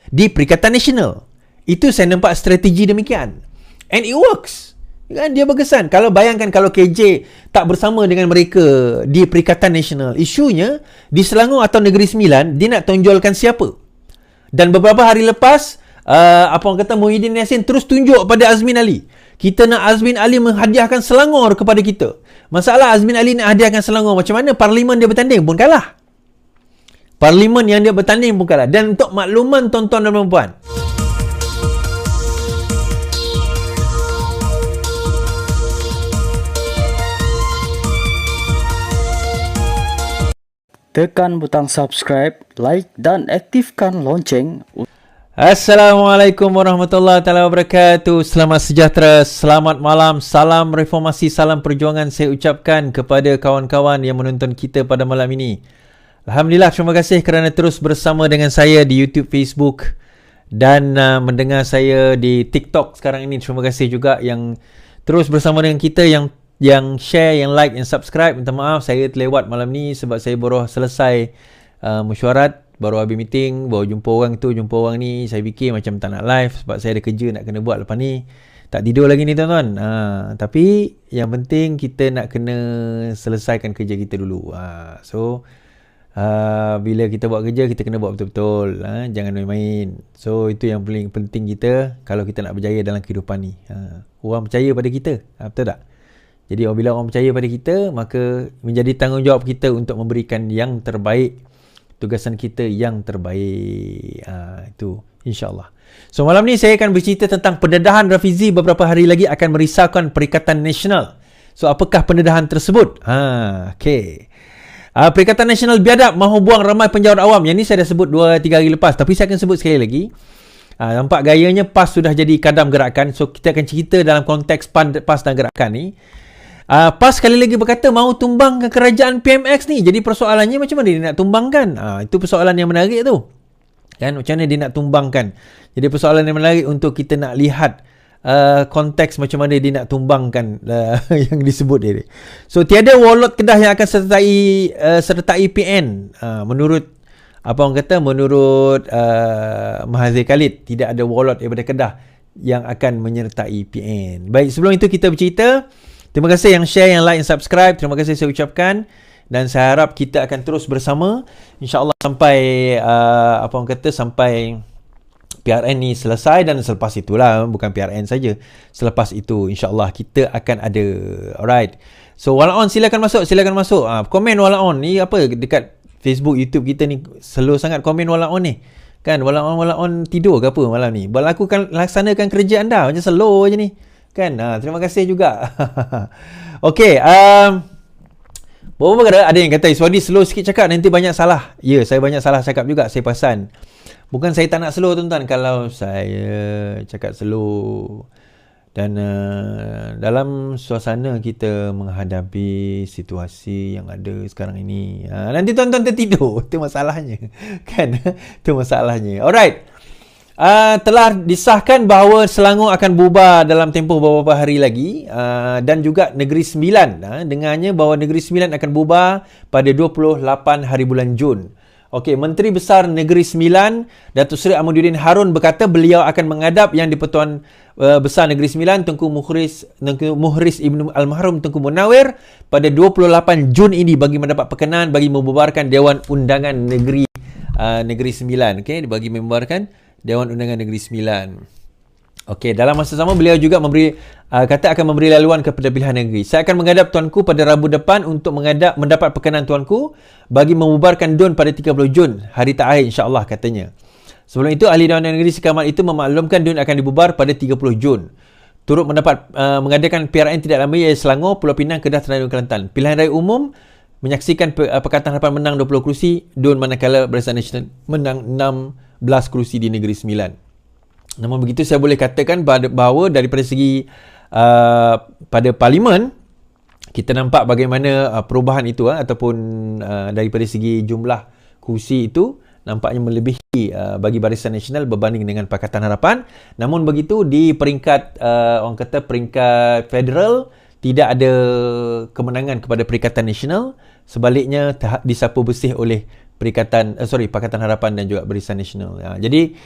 di Perikatan Nasional. Itu saya nampak strategi demikian. And it works. Kan dia berkesan. Kalau bayangkan kalau KJ tak bersama dengan mereka di Perikatan Nasional, isunya di Selangor atau Negeri Sembilan dia nak tonjolkan siapa. Dan beberapa hari lepas apa orang kata Muhyiddin Yassin terus tunjuk pada Azmin Ali. Kita nak Azmin Ali menghadiahkan Selangor kepada kita. Masalah Azmin Ali nak hadiahkan Selangor, macam mana parlimen dia bertanding pun kalah. Parlimen yang dia bertanding pun kalah. Dan untuk makluman tuan-tuan dan puan-puan, tekan butang subscribe, like dan aktifkan lonceng. Assalamualaikum warahmatullahi wabarakatuh. Selamat sejahtera, selamat malam, salam reformasi, salam perjuangan saya ucapkan kepada kawan-kawan yang menonton kita pada malam ini. Alhamdulillah, terima kasih kerana terus bersama dengan saya di YouTube, Facebook dan mendengar saya di TikTok sekarang ini. Terima kasih juga yang terus bersama dengan kita, yang share, yang like, yang subscribe. Minta maaf saya terlewat malam ni sebab saya baru selesai mesyuarat, baru habis meeting, baru jumpa orang tu, jumpa orang ni. Saya fikir macam tak nak live sebab saya ada kerja nak kena buat lepas ni. Tak tidur lagi ni tuan-tuan. Tapi yang penting kita nak kena selesaikan kerja kita dulu. Bila kita buat kerja, kita kena buat betul-betul. Jangan main-main. So itu yang paling penting kita kalau kita nak berjaya dalam kehidupan ni. Orang percaya pada kita. Betul tak? Jadi apabila orang percaya pada kita, maka menjadi tanggungjawab kita untuk memberikan yang terbaik. Tugasan kita yang terbaik. Itu insyaAllah. So malam ni saya akan bercerita tentang pendedahan Rafizi beberapa hari lagi akan merisaukan Perikatan Nasional. So apakah pendedahan tersebut? Okay. Perikatan Nasional biadab mahu buang ramai penjawat awam. Yang ni saya dah sebut 2-3 hari lepas. Tapi saya akan sebut sekali lagi. Nampak gayanya PAS sudah jadi kadam gerakan. So kita akan cerita dalam konteks PAS dan gerakan ni. PAS sekali lagi berkata mahu tumbangkan kerajaan PMX ni. Jadi persoalannya macam mana dia nak tumbangkan? Itu persoalan yang menarik tu. Kan, macam mana dia nak tumbangkan? Jadi persoalan yang menarik untuk kita nak lihat konteks macam mana dia nak tumbangkan yang disebut dia. So tiada wallet Kedah yang akan sertai PN. Menurut apa orang kata, menurut Mahathir Khalid, tidak ada wallet daripada Kedah yang akan menyertai PN. Baik, sebelum itu kita bercerita. Terima kasih yang share, yang like, yang subscribe. Terima kasih saya ucapkan. Dan saya harap kita akan terus bersama. InsyaAllah sampai, apa orang kata, sampai PRN ni selesai. Dan selepas itulah, bukan PRN saja. Selepas itu, insyaAllah kita akan ada. Alright. So, Walaon silakan masuk, silakan masuk. Komen Walaon ni apa dekat Facebook, YouTube kita ni. Slow sangat komen Walaon ni. Kan, Walaon tidur ke apa malam ni? Laksanakan kerja anda. Macam slow je ni. Kan? Terima kasih juga. Okey, ada yang kata Iswadi slow sikit cakap, nanti banyak salah. Ya, saya banyak salah cakap juga, saya perasan. Bukan saya tak nak slow tuan-tuan. Kalau saya cakap slow dan dalam suasana kita menghadapi situasi yang ada sekarang ini, nanti tuan-tuan tertidur. Itu masalahnya. Kan? Itu masalahnya. Alright. Telah disahkan bahawa Selangor akan bubar dalam tempoh beberapa hari lagi, dan juga Negeri Sembilan. Dengarnya bahawa Negeri Sembilan akan bubar pada 28 hari bulan Jun. Okey, Menteri Besar Negeri Sembilan Datuk Seri Ahmaduddin Harun berkata beliau akan menghadap Yang di-Pertuan Besar Negeri Sembilan Tunku Muhriz Ibn Almarhum Tunku Munawir pada 28 Jun ini bagi mendapat perkenaan bagi membubarkan Dewan Undangan Negeri Sembilan. Okey, bagi membubarkan Dewan Undangan Negeri Sembilan. Okey, dalam masa sama beliau juga kata akan memberi laluan kepada pilihan negeri. Saya akan menghadap tuanku pada Rabu depan untuk mendapat perkenaan tuanku bagi membubarkan DUN pada 30 Jun, hari terakhir insya-Allah katanya. Sebelum itu ahli Dewan Negeri Sekamat itu memaklumkan DUN akan dibubar pada 30 Jun. Turut mengadakan PRN tidak lama iaitu Selangor, Pulau Pinang, Kedah, Terengganu, Kelantan. Pilihan raya umum menyaksikan Pakatan Harapan menang 20 kerusi, DUN manakala Barisan Nasional menang 16 kerusi di Negeri Sembilan. Namun begitu saya boleh katakan bahawa daripada segi pada Parlimen kita nampak bagaimana perubahan itu ataupun daripada segi jumlah kursi itu nampaknya melebihi bagi Barisan Nasional berbanding dengan Pakatan Harapan. Namun begitu di peringkat orang kata peringkat federal tidak ada kemenangan kepada Perikatan Nasional, sebaliknya disapu bersih oleh Pakatan Harapan dan juga Barisan Nasional. Jadi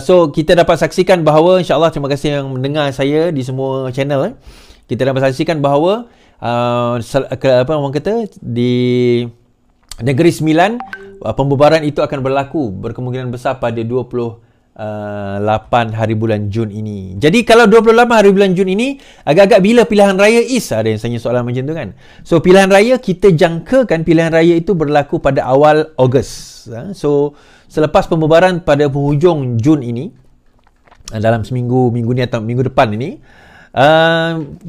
so kita dapat saksikan bahawa, insya-Allah, terima kasih yang mendengar saya di semua channel. Kita dapat saksikan bahawa orang kata di Negeri Sembilan, pembubaran itu akan berlaku berkemungkinan besar pada 28 hari bulan Jun ini. Jadi kalau 28 hari bulan Jun ini, agak-agak bila pilihan raya is? Ada yang tanya soalan macam tu kan. So pilihan raya, kita jangkakan pilihan raya itu berlaku pada awal Ogos. So selepas pembubaran pada penghujung Jun ini, dalam minggu ni atau minggu depan ini,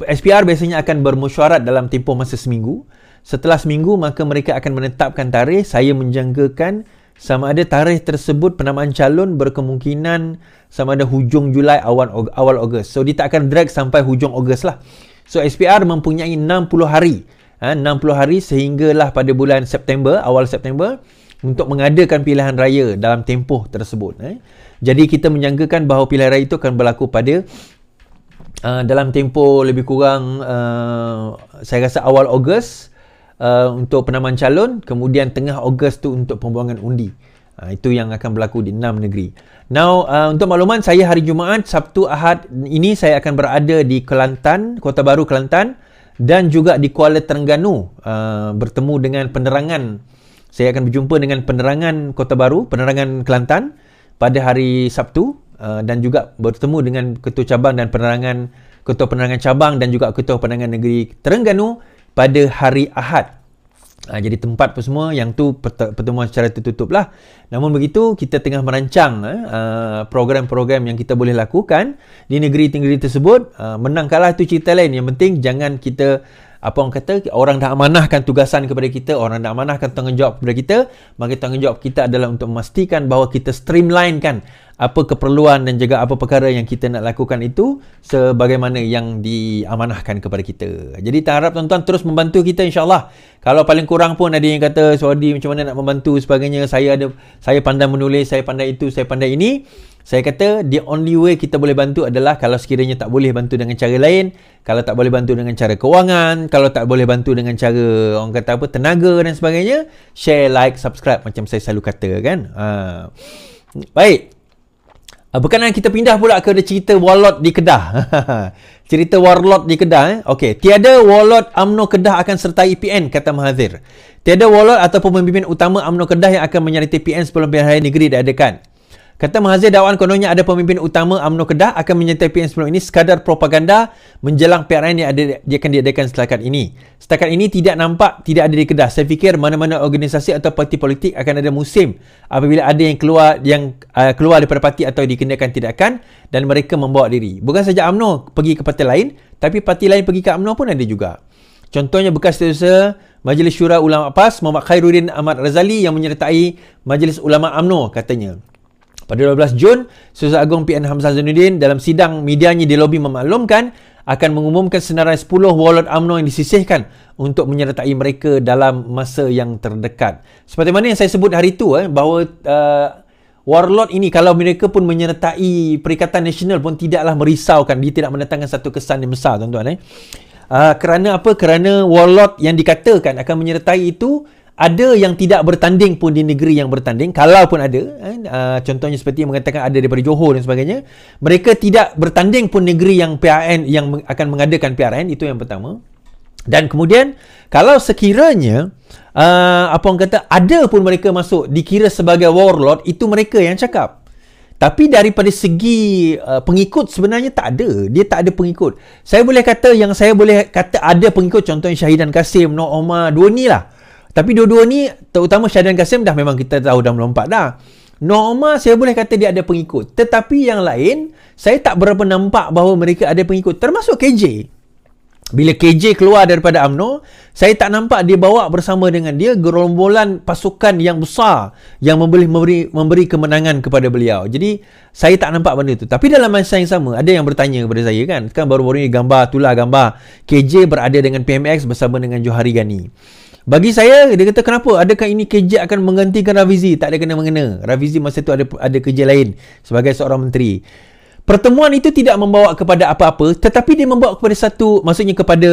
SPR biasanya akan bermesyuarat dalam tempoh masa seminggu. Setelah seminggu, maka mereka akan menetapkan tarikh. Saya menjangkakan sama ada tarikh tersebut penamaan calon berkemungkinan sama ada hujung Julai, awal Ogos. So dia tak akan drag sampai hujung Ogos lah. So SPR mempunyai 60 hari. 60 hari sehinggalah pada bulan September, awal September, untuk mengadakan pilihan raya dalam tempoh tersebut. Jadi kita menjangkakan bahawa pilihan raya itu akan berlaku pada dalam tempoh lebih kurang saya rasa awal Ogos untuk penamaan calon, kemudian tengah Ogos tu untuk pembuangan undi. Itu yang akan berlaku di 6 negeri. Now, untuk makluman, saya hari Jumaat, Sabtu, Ahad ini saya akan berada di Kelantan, Kota Baru Kelantan, dan juga di Kuala Terengganu, bertemu dengan penerangan. Saya akan berjumpa dengan penerangan Kota Baru, penerangan Kelantan pada hari Sabtu, dan juga bertemu dengan Ketua Cabang dan Ketua Penerangan Cabang dan juga Ketua Penerangan Negeri Terengganu pada hari Ahad. Jadi tempat apa semua yang tu pertemuan secara tertutup lah. Namun begitu, kita tengah merancang program-program yang kita boleh lakukan di negeri-negeri tersebut. Menang kalah tu cerita lain. Yang penting jangan kita, orang dah amanahkan tugasan kepada kita, orang dah amanahkan tanggungjawab kepada kita, maka tanggungjawab kita adalah untuk memastikan bahawa kita streamline kan apa keperluan dan juga apa perkara yang kita nak lakukan itu sebagaimana yang diamanahkan kepada kita. Jadi kita harap tuan-tuan terus membantu kita, insya-Allah. Kalau paling kurang pun ada yang kata, Saudi macam mana nak membantu sebagainya, saya pandai menulis, saya pandai itu, saya pandai ini. Saya kata the only way kita boleh bantu adalah kalau sekiranya tak boleh bantu dengan cara lain, kalau tak boleh bantu dengan cara kewangan, kalau tak boleh bantu dengan cara orang kata tenaga dan sebagainya, share, like, subscribe macam saya selalu kata kan. Baik. Berkenaan kita pindah pula ke cerita warlord di Kedah. Cerita warlord di Kedah. Okey, tiada warlord UMNO Kedah akan sertai PN, kata Mahathir. Tiada warlord ataupun pemimpin utama UMNO Kedah yang akan menyertai PN sebelum pilihan raya negeri diadakan. Kata Mahathir, dakwaan kononnya ada pemimpin utama UMNO Kedah akan menyertai PN sebelum ini sekadar propaganda menjelang PRN yang akan diadakan setakat ini. Setakat ini tidak nampak, tidak ada di Kedah. Saya fikir mana-mana organisasi atau parti politik akan ada musim apabila ada yang keluar daripada parti atau dikenakan tindakan dan mereka membawa diri. Bukan saja UMNO pergi ke parti lain, tapi parti lain pergi ke UMNO pun ada juga. Contohnya bekas Setiausaha Majlis Syura Ulama PAS Muhammad Khairuddin Ahmad Razali yang menyertai Majlis Ulama UMNO katanya. Pada 12 Jun, Setiausaha Agung PN Hamzah Zainuddin dalam sidang medianya di lobi memaklumkan akan mengumumkan senarai 10 warlord UMNO yang disisihkan untuk menyertai mereka dalam masa yang terdekat. Seperti mana yang saya sebut hari itu, bahawa warlord ini kalau mereka pun menyertai Perikatan Nasional pun tidaklah merisaukan. Dia tidak mendatangkan satu kesan yang besar, tuan-tuan. Kerana apa? Kerana warlord yang dikatakan akan menyertai itu ada yang tidak bertanding pun di negeri yang bertanding. Kalau pun ada, contohnya seperti yang mengatakan ada daripada Johor dan sebagainya, mereka tidak bertanding pun negeri yang PRN yang akan mengadakan PRN. Itu yang pertama. Dan kemudian kalau sekiranya ada pun mereka masuk dikira sebagai warlord, itu mereka yang cakap. Tapi daripada segi pengikut sebenarnya tak ada. Dia tak ada pengikut. Saya boleh kata ada pengikut, contohnya Syahidan Kasim, Nur Omar, dua ni lah. Tapi dua-dua ni, terutama Syahidan Kasim dah memang kita tahu dah melompat dah. Nur Omar saya boleh kata dia ada pengikut. Tetapi yang lain, saya tak berapa nampak bahawa mereka ada pengikut. Termasuk KJ. Bila KJ keluar daripada UMNO, saya tak nampak dia bawa bersama dengan dia gerombolan pasukan yang besar yang memberi kemenangan kepada beliau. Jadi, saya tak nampak benda tu. Tapi dalam masa yang sama, ada yang bertanya kepada saya kan. Kan baru-baru ni gambar KJ berada dengan PMX bersama dengan Johari Ghani. Bagi saya, dia kata kenapa? Adakah ini KJ akan menggantikan Rafizi? Tak ada kena-mengena. Rafizi masa tu ada kerja lain sebagai seorang menteri. Pertemuan itu tidak membawa kepada apa-apa, tetapi dia membawa kepada kepada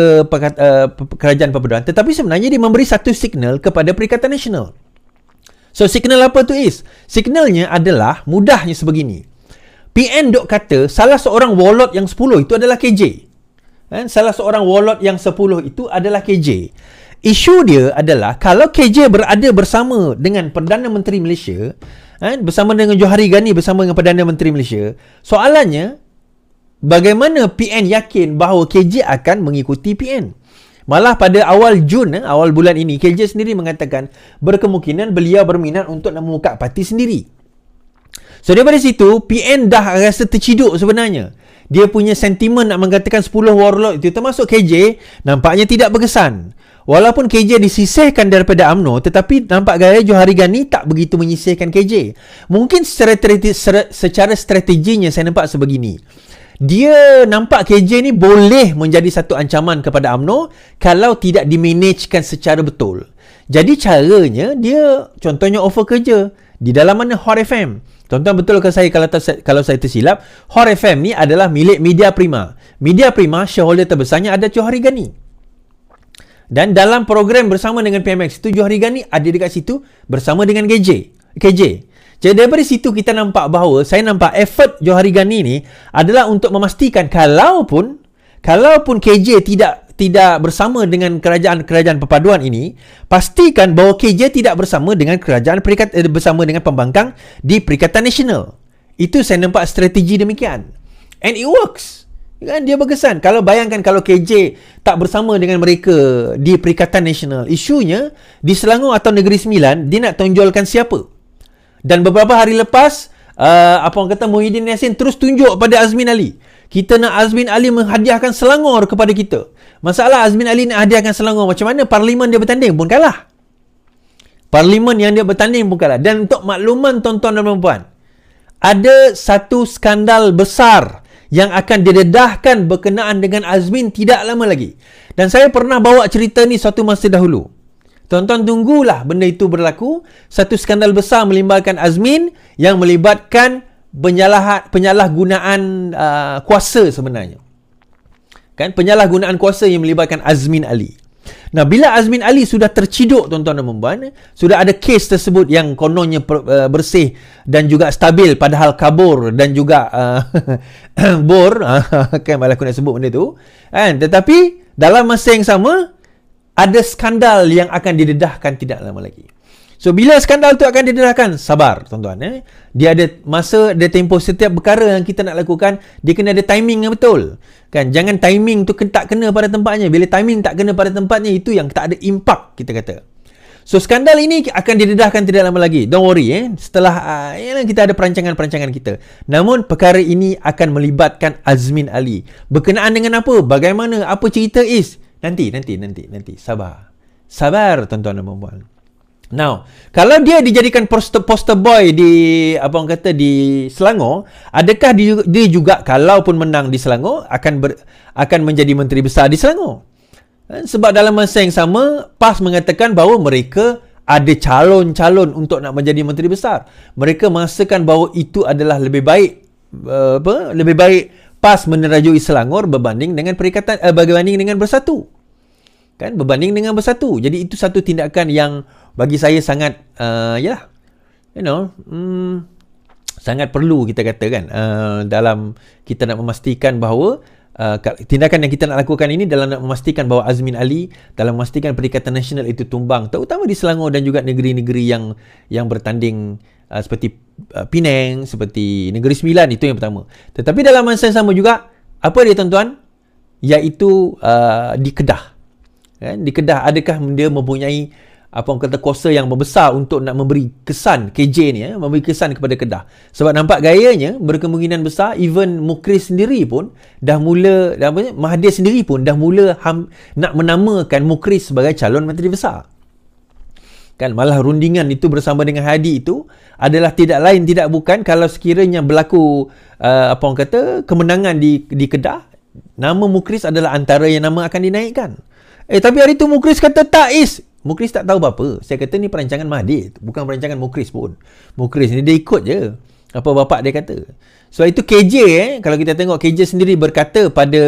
kerajaan perpaduan. Tetapi sebenarnya dia memberi satu signal kepada Perikatan Nasional. So signal apa tu Is? Signalnya adalah mudahnya sebegini. PN dok kata salah seorang warlord yang 10 itu adalah KJ. Salah seorang warlord yang 10 itu adalah KJ. Isu dia adalah kalau KJ berada bersama dengan Perdana Menteri Malaysia, bersama dengan Johari Ghani, bersama dengan Perdana Menteri Malaysia, soalannya bagaimana PN yakin bahawa KJ akan mengikuti PN? Malah pada awal Jun, awal bulan ini, KJ sendiri mengatakan berkemungkinan beliau berminat untuk nak membuka parti sendiri. So daripada situ, PN dah rasa terciduk sebenarnya. Dia punya sentimen nak mengatakan 10 warlord itu termasuk KJ nampaknya tidak berkesan. Walaupun KJ disisihkan daripada UMNO, tetapi nampak gaya Johari Ghani tak begitu menyisihkan KJ. Mungkin secara strateginya saya nampak sebegini. Dia nampak KJ ni boleh menjadi satu ancaman kepada UMNO kalau tidak dimanagekan secara betul. Jadi caranya dia contohnya offer kerja di dalam mana Hot FM. Tuan-tuan betul ke saya kalau saya tersilap, Hot FM ni adalah milik Media Prima. Media Prima shareholder terbesarnya ada Johari Ghani. Dan dalam program bersama dengan PMX itu Johari Ghani ada dekat situ bersama dengan KJ. Jadi daripada situ kita nampak bahawa saya nampak effort Johari Ghani ni adalah untuk memastikan kalaupun KJ tidak bersama dengan kerajaan perpaduan ini, pastikan bahawa KJ tidak bersama dengan bersama dengan pembangkang di Perikatan Nasional. Itu saya nampak strategi demikian. And it works. Kan dia berkesan. Kalau bayangkan kalau KJ tak bersama dengan mereka di Perikatan Nasional, isunya di Selangor atau Negeri Sembilan dia nak tonjolkan siapa. Dan beberapa hari lepas Muhyiddin Yassin terus tunjuk pada Azmin Ali. Kita nak Azmin Ali menghadiahkan Selangor kepada kita. Masalah Azmin Ali nak hadiahkan Selangor, macam mana parlimen dia bertanding pun kalah. Parlimen yang dia bertanding pun kalah. Dan untuk makluman tuan-tuan dan puan-puan, ada satu skandal besar yang akan didedahkan berkenaan dengan Azmin tidak lama lagi. Dan saya pernah bawa cerita ni suatu masa dahulu. Tuan-tuan tunggulah benda itu berlaku. Satu skandal besar melibatkan Azmin yang melibatkan penyalahgunaan kuasa sebenarnya. Kan, penyalahgunaan kuasa yang melibatkan Azmin Ali. Nah, bila Azmin Ali sudah terciduk tuan-tuan dan puan-puan, sudah ada kes tersebut yang kononnya bersih dan juga stabil padahal kabur dan juga bor, kan malah aku nak sebut benda tu, kan, tetapi dalam masa yang sama ada skandal yang akan didedahkan tidak lama lagi. So bila skandal tu akan didedahkan, sabar tuan-tuan, dia ada masa, ada tempoh. Setiap perkara yang kita nak lakukan, dia kena ada timing yang betul. Kan, jangan timing tu tak kena pada tempatnya. Bila timing tak kena pada tempatnya, itu yang tak ada impact, kita kata. So skandal ini akan didedahkan tidak lama lagi. Don't worry, setelah kita ada perancangan-perancangan kita. Namun perkara ini akan melibatkan Azmin Ali. Berkenaan dengan apa? Bagaimana? Apa cerita is? Nanti. Sabar tuan-tuan dan puan-puan. Now, kalau dia dijadikan poster boy di di Selangor, adakah dia juga kalaupun menang di Selangor akan menjadi menteri besar di Selangor? Sebab dalam masa yang sama PAS mengatakan bahawa mereka ada calon-calon untuk nak menjadi menteri besar. Mereka merasakan bahawa itu adalah lebih baik PAS menerajui Selangor berbanding dengan Bersatu. Kan, berbanding dengan Bersatu. Jadi itu satu tindakan yang bagi saya sangat sangat perlu kita katakan dalam kita nak memastikan bahawa tindakan yang kita nak lakukan ini dalam nak memastikan bahawa Azmin Ali, dalam memastikan Perikatan Nasional itu tumbang, terutama di Selangor dan juga negeri-negeri yang bertanding seperti Penang, seperti Negeri Sembilan, itu yang pertama. Tetapi dalam masa yang sama juga, apa dia tuan-tuan? Iaitu di Kedah. Kan? Di Kedah, adakah dia mempunyai kuasa yang membesar untuk nak memberi kesan KJ ni, memberi kesan kepada Kedah. Sebab nampak gayanya berkemungkinan besar even Mukris sendiri pun dah mula, Mahathir sendiri pun dah mula nak menamakan Mukris sebagai calon menteri besar. Kan, malah rundingan itu bersama dengan Hadi itu adalah tidak lain tidak bukan kalau sekiranya berlaku kemenangan di Kedah, nama Mukris adalah antara yang nama akan dinaikkan. Tapi hari tu Mukris kata tak is. Mukris tak tahu apa-apa. Saya kata ni perancangan Mahathir, bukan perancangan Mukris pun. Mukris ni dia ikut je apa bapak dia kata. So itu KJ kalau kita tengok KJ sendiri berkata pada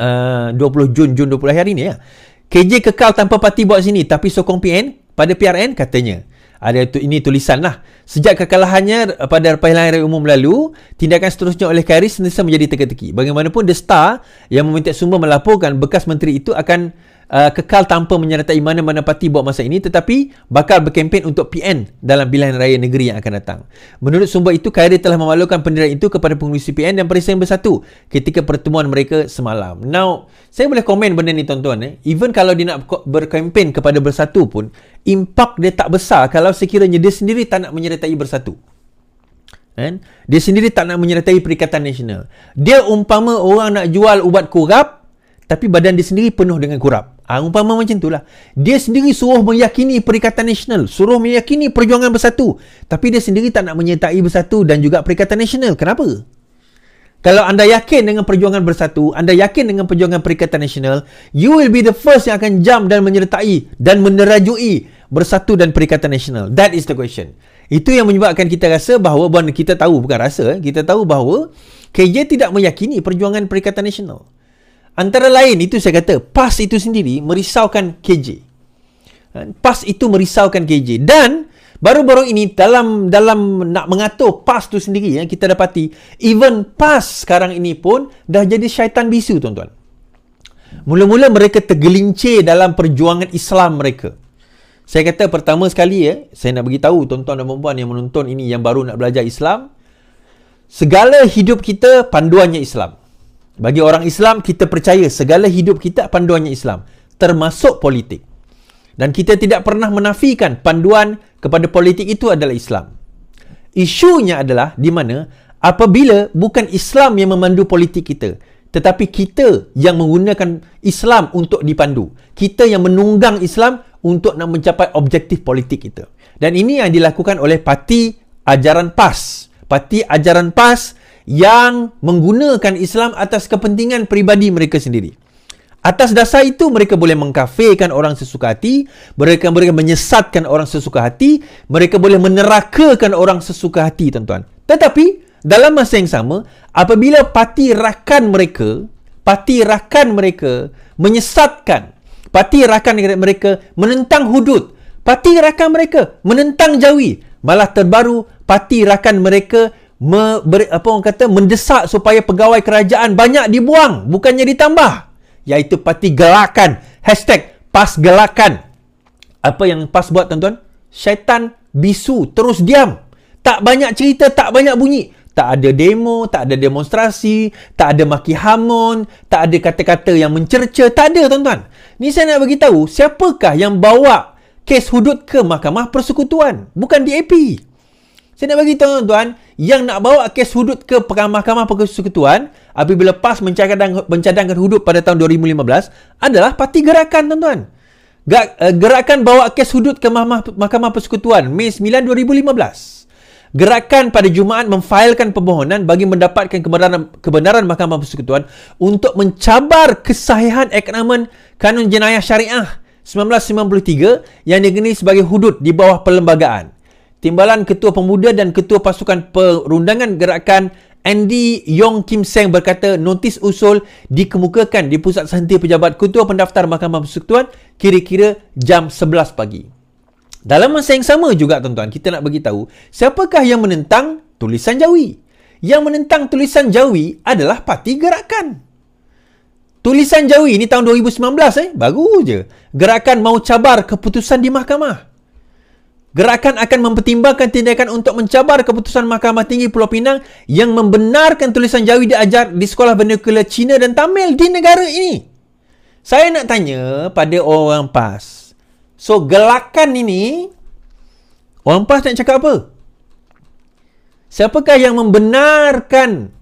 20 Jun 20 hari ni KJ kekal tanpa parti buat sini tapi sokong PN pada PRN katanya. Ini tulisan lah. Sejak kekalahannya pada pilihan raya umum lalu, tindakan seterusnya oleh Khairy sentiasa menjadi teka-teki. Bagaimanapun The Star yang meminta sumber melaporkan bekas menteri itu akan kekal tanpa menyertai mana-mana parti buat masa ini, tetapi bakal berkempen untuk PN dalam pilihan raya negeri yang akan datang. Menurut sumber itu, Khairy telah memaklumkan pendirian itu kepada pengurusi PN dan Presiden Bersatu ketika pertemuan mereka semalam. Now, saya boleh komen benda ni tuan-tuan. Even kalau dia nak berkempen kepada Bersatu pun, impak dia tak besar kalau sekiranya dia sendiri tak nak menyertai Bersatu. Kan? Dia sendiri tak nak menyertai Perikatan Nasional. Dia umpama orang nak jual ubat kurap, tapi badan dia sendiri penuh dengan kurap. Umpama macam itulah. Dia sendiri suruh meyakini Perikatan Nasional, suruh meyakini Perjuangan Bersatu, tapi dia sendiri tak nak menyertai Bersatu dan juga Perikatan Nasional. Kenapa? Kalau anda yakin dengan Perjuangan Bersatu, anda yakin dengan Perjuangan Perikatan Nasional, you will be the first yang akan jump dan menyertai dan menerajui Bersatu dan Perikatan Nasional. That is the question. Itu yang menyebabkan kita rasa bahawa, kita tahu, bukan rasa, kita tahu bahawa KJ tidak meyakini Perjuangan Perikatan Nasional. Antara lain, itu saya kata, PAS itu sendiri merisaukan KJ. PAS itu merisaukan KJ. Dan baru-baru ini dalam nak mengatur PAS itu sendiri, kita dapati even PAS sekarang ini pun dah jadi syaitan bisu, tuan-tuan. Mula-mula mereka tergelincir dalam perjuangan Islam mereka. Saya kata pertama sekali, saya nak beritahu tuan-tuan dan puan-puan yang menonton ini, yang baru nak belajar Islam, segala hidup kita panduannya Islam. Bagi orang Islam, kita percaya segala hidup kita panduannya Islam, termasuk politik. Dan kita tidak pernah menafikan panduan kepada politik itu adalah Islam. Isunya adalah di mana apabila bukan Islam yang memandu politik kita, tetapi kita yang menggunakan Islam untuk dipandu. Kita yang menunggang Islam untuk nak mencapai objektif politik kita. Dan ini yang dilakukan oleh parti ajaran PAS. Parti ajaran PAS yang menggunakan Islam atas kepentingan peribadi mereka sendiri. Atas dasar itu, mereka boleh mengkafirkan orang sesuka hati, mereka menyesatkan orang sesuka hati, mereka boleh menerakakan orang sesuka hati, tuan-tuan. Tetapi, dalam masa yang sama, apabila parti rakan mereka menyesatkan, parti rakan mereka menentang hudud, parti rakan mereka menentang Jawi, malah terbaru parti rakan mereka mendesak supaya pegawai kerajaan banyak dibuang, bukannya ditambah, iaitu parti gelakan, #PAS gelakan. Apa yang PAS buat, tuan-tuan? Syaitan bisu, terus diam, tak banyak cerita, tak banyak bunyi, tak ada demo, tak ada demonstrasi, tak ada maki hamun, tak ada kata-kata yang mencerca, tak ada, tuan-tuan. Ni saya nak bagi tahu, siapakah yang bawa kes hudud ke Mahkamah Persekutuan? Bukan DAP. Saya nak bagi tahu, tuan-tuan, yang nak bawa kes hudud ke Mahkamah Persekutuan apabila PAS mencadangkan hudud pada tahun 2015 adalah Parti Gerakan, tuan-tuan. Gerakan bawa kes hudud ke Mahkamah Persekutuan Mei 9, 2015. Gerakan pada Jumaat memfailkan permohonan bagi mendapatkan kebenaran Mahkamah Persekutuan untuk mencabar kesahihan aknamen Kanun Jenayah Syariah 1993 yang dikenali sebagai hudud di bawah perlembagaan. Timbalan Ketua Pemuda dan Ketua Pasukan Perundangan Gerakan Andy Yong Kim Seng berkata notis usul dikemukakan di Pusat Sehenti Pejabat Ketua Pendaftar Mahkamah Persekutuan kira-kira jam 11 pagi. Dalam masa yang sama juga, tuan-tuan, kita nak bagi tahu siapakah yang menentang tulisan Jawi. Yang menentang tulisan Jawi adalah Parti Gerakan. Tulisan Jawi ni tahun 2019, baru je. Gerakan mau cabar keputusan di mahkamah. Gerakan akan mempertimbangkan tindakan untuk mencabar keputusan Mahkamah Tinggi Pulau Pinang yang membenarkan tulisan Jawi diajar di sekolah vernakular Cina dan Tamil di negara ini. Saya nak tanya pada orang PAS. So, gelakan ini, orang PAS nak cakap apa? Siapakah yang membenarkan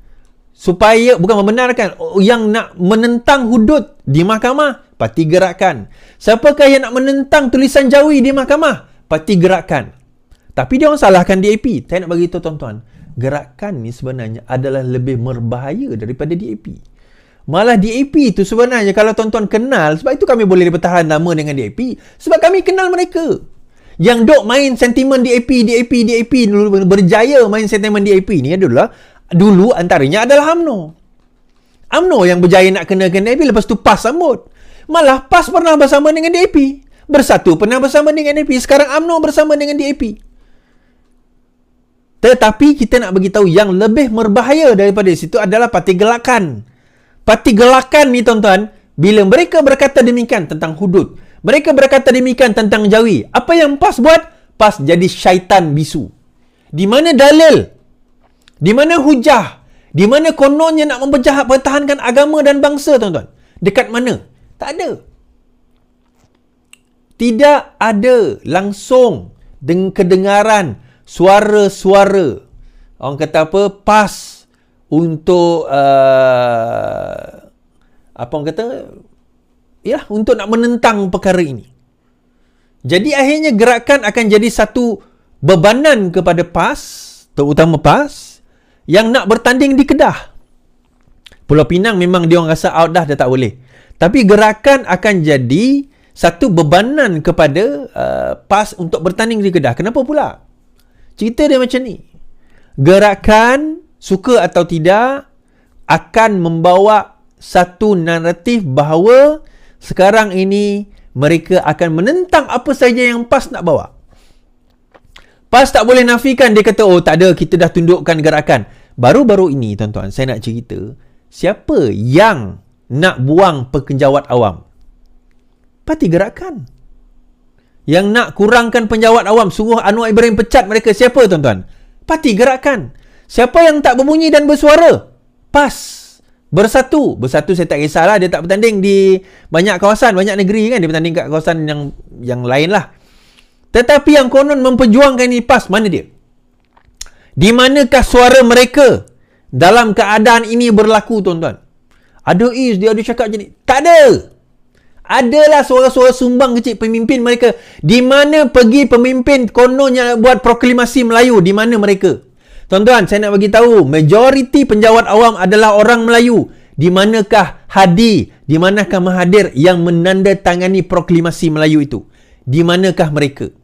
supaya, bukan membenarkan, yang nak menentang hudud di mahkamah? Parti Gerakan. Siapakah yang nak menentang tulisan Jawi di mahkamah? Parti Gerakan. Tapi dia orang salahkan DAP. Saya nak bagi tahu, tuan-tuan, Gerakan ni sebenarnya adalah lebih berbahaya daripada DAP. Malah DAP tu sebenarnya, kalau tuan-tuan kenal, sebab itu kami boleh bertahan lama dengan DAP, sebab kami kenal mereka. Yang dok main sentimen DAP dulu, berjaya main sentimen DAP ni adalah, dulu antaranya adalah UMNO yang berjaya nak kenakan DAP, lepas tu PAS sambut. Malah PAS pernah bersama dengan DAP. Bersatu pernah bersama dengan DAP. Sekarang UMNO bersama dengan DAP. Tetapi kita nak bagi tahu yang lebih berbahaya daripada situ adalah parti gelakan. Parti gelakan ni tuan-tuan, bila mereka berkata demikian tentang hudud, mereka berkata demikian tentang Jawi, apa yang PAS buat? PAS jadi syaitan bisu. Di mana dalil? Di mana hujah? Di mana kononnya nak mempertahankan agama dan bangsa, tuan-tuan? Dekat mana? Tak ada. Tidak ada langsung dengan kedengaran suara-suara orang kata apa, PAS untuk apa orang kata, ya, untuk nak menentang perkara ini. Jadi akhirnya gerakan akan jadi satu bebanan kepada PAS, terutama PAS yang nak bertanding di Kedah. Pulau Pinang memang dia orang rasa out dah, dia tak boleh. Tapi gerakan akan jadi satu bebanan kepada PAS untuk bertanding di Kedah. Kenapa pula? Cerita dia macam ni. Gerakan, suka atau tidak, akan membawa satu naratif bahawa sekarang ini mereka akan menentang apa saja yang PAS nak bawa. PAS tak boleh nafikan. Dia kata, oh tak ada, kita dah tundukkan gerakan. Baru-baru ini, tuan-tuan, saya nak cerita, siapa yang nak buang penjawat awam? Parti Gerakan. Yang nak kurangkan penjawat awam, suruh Anwar Ibrahim pecat mereka, siapa, tuan-tuan? Parti Gerakan. Siapa yang tak berbunyi dan bersuara? PAS. Bersatu saya tak kisahlah, dia tak bertanding di banyak kawasan, banyak negeri kan, dia bertanding kat kawasan yang lain lah. Tetapi yang konon memperjuangkan ini PAS, mana dia? Di manakah suara mereka dalam keadaan ini berlaku, tuan-tuan? Ada dia ada cakap je ni. Tak ada. Adalah suara-suara sumbang kecil pemimpin mereka. Di mana pergi pemimpin kononnya buat proklamasi Melayu? Di mana mereka? Tuan-tuan, saya nak bagi tahu, majoriti penjawat awam adalah orang Melayu. Di manakah Hadi? Di manakah Mahathir yang menandatangani proklamasi Melayu itu? Di manakah mereka?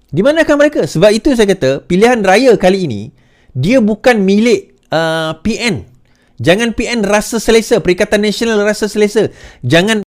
Di manakah mereka? Sebab itu saya kata, pilihan raya kali ini, dia bukan milik PN. Jangan PN rasa selesa, Perikatan Nasional rasa selesa. Jangan